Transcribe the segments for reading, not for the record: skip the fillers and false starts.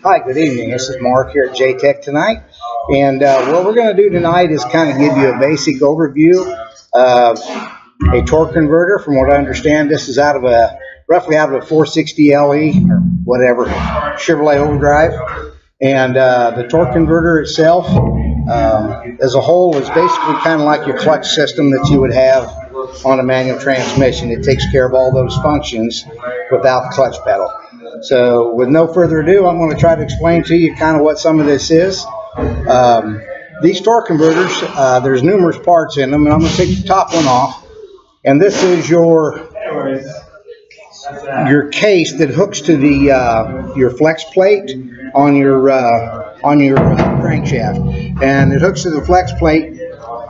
Hi, good evening. This is Mark here at JTech tonight. And what we're going to do tonight is kind of give you a basic overview of a torque converter. From what I understand, this is roughly out of a 460 LE or whatever, Chevrolet overdrive. And the torque converter itself, as a whole, is basically kind of like your clutch system that you would have on a manual transmission. It takes care of all those functions without the clutch pedal. So with no further ado, I'm going to try to explain to you kind of what some of this is. These torque converters, there's numerous parts in them, and I'm going to take the top one off. And this is your case that hooks to the your flex plate on your crankshaft, and it hooks to the flex plate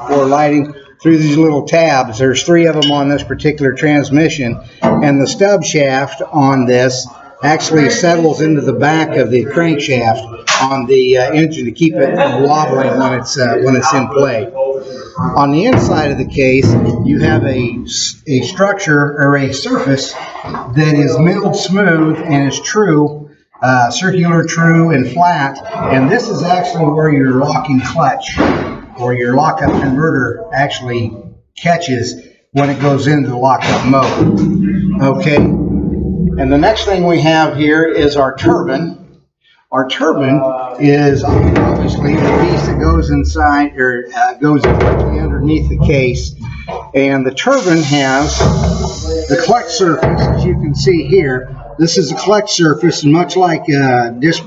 for lighting through these little tabs. There's 3 of them on this particular transmission, and the stub shaft on this actually settles into the back of the crankshaft on the engine to keep it from wobbling when it's in play. On the inside of the case, you have a structure or a surface that is milled smooth and is true, circular, true, and flat. And this is actually where your locking clutch or your lockup converter actually catches when it goes into the lockup mode. Okay. And the next thing we have here is our turbine. Our turbine is obviously the piece that goes inside or goes directly underneath the case. And the turbine has the clutch surface, as you can see here. This is a clutch surface, much like disc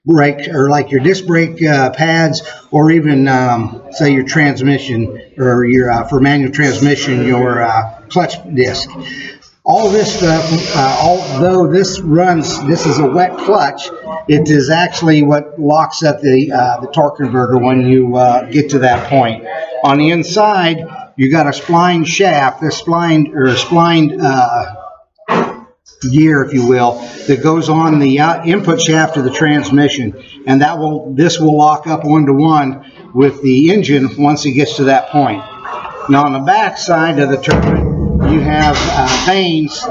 brake or like your disc brake pads, or even say your transmission or your for manual transmission, your clutch disc. All this stuff, although this is a wet clutch, it is actually what locks up the torque converter when you get to that point. On the inside, you got a spline shaft, this splined gear, if you will, that goes on the input shaft of the transmission, and this will lock up 1-to-1 with the engine once it gets to that point. Now, on the back side of the turbine, you have vanes.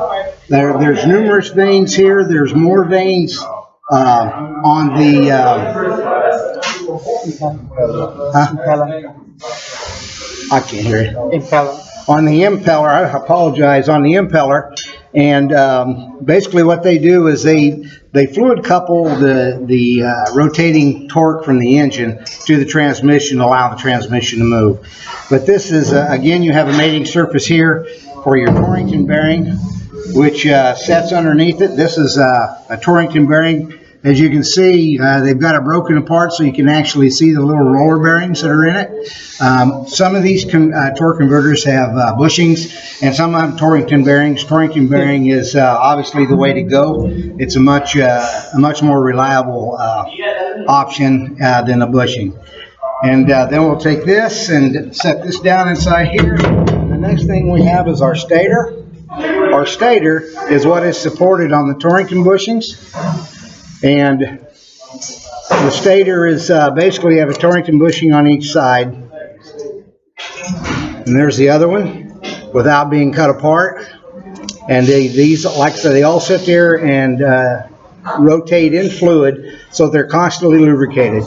There's numerous vanes here. There's more vanes on the I can't hear it. Impeller. On the impeller, I apologize, on the impeller. And basically what they do is they fluid couple the rotating torque from the engine to the transmission, allow the transmission to move. But this is, again, you have a mating surface here for your Torrington bearing, which sets underneath it. This is a Torrington bearing. As you can see, they've got it broken apart so you can actually see the little roller bearings that are in it. Some of these torque converters have bushings, and some have Torrington bearings. Torrington bearing is obviously the way to go. It's a much more reliable option than a bushing. And then we'll take this and set this down inside here. The next thing we have is our stator. Our stator is what is supported on the Torrington bushings. And the stator is basically you have a Torrington bushing on each side. And there's the other one without being cut apart. And these, like I said, they all sit there and rotate in fluid, so they're constantly lubricated.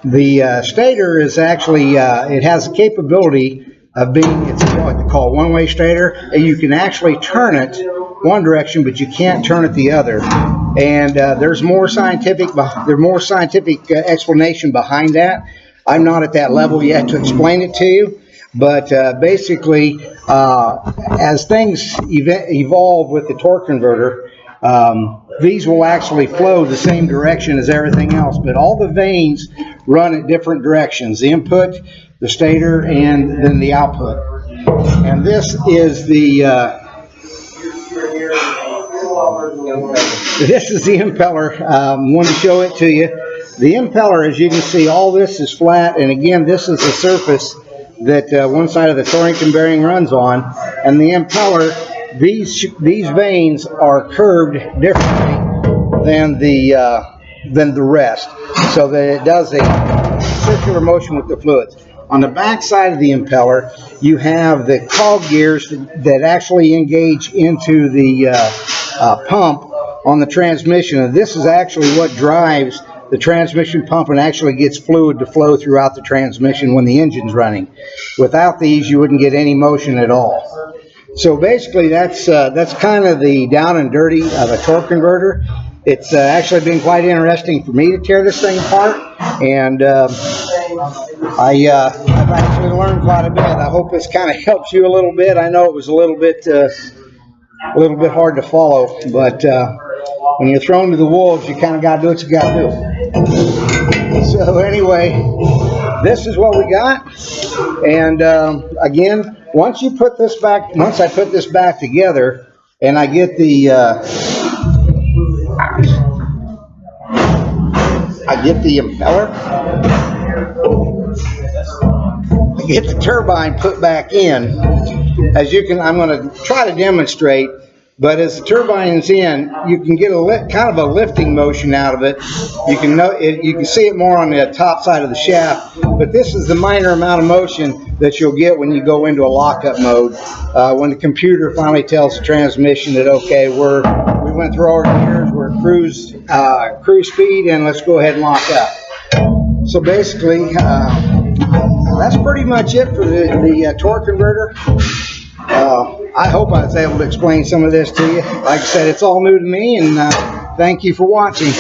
The stator is actually, it has the capability of being, it's what they call a one-way stator. You can actually turn it one direction, but you can't turn it the other. And there's more scientific explanation behind that. I'm not at that level yet to explain it to you. But basically, as things evolve with the torque converter, these will actually flow the same direction as everything else, but all the vanes run at different directions: the input, the stator, and then the output. And this is the impeller. Want to show it to you. The impeller, as you can see, all this is flat, and again, this is the surface that one side of the Torrington bearing runs on, and the impeller, these vanes are curved differently than the rest, so that it does a circular motion with the fluids. On the back side of the impeller, you have the cog gears that actually engage into the pump on the transmission, and this is actually what drives the transmission pump and actually gets fluid to flow throughout the transmission when the engine's running. Without these, you wouldn't get any motion at all. So basically, that's kind of the down and dirty of a torque converter. It's actually been quite interesting for me to tear this thing apart, and I've actually learned quite a bit. I hope this kind of helps you a little bit. I know it was a little bit hard to follow, but when you're thrown to the wolves, you kind of got to do what you got to do. So anyway, this is what we got, and again, once I put this back together, and I get the impeller, I get the turbine put back in. As you can, I'm going to try to demonstrate. But as the turbine's in, you can get kind of a lifting motion out of it. You can see it more on the top side of the shaft. But this is the minor amount of motion that you'll get when you go into a lockup mode. When the computer finally tells the transmission that, okay, we went through our gears, we're at cruise speed, and let's go ahead and lock up. So basically, that's pretty much it for the torque converter. I hope I was able to explain some of this to you. Like I said, it's all new to me, and thank you for watching.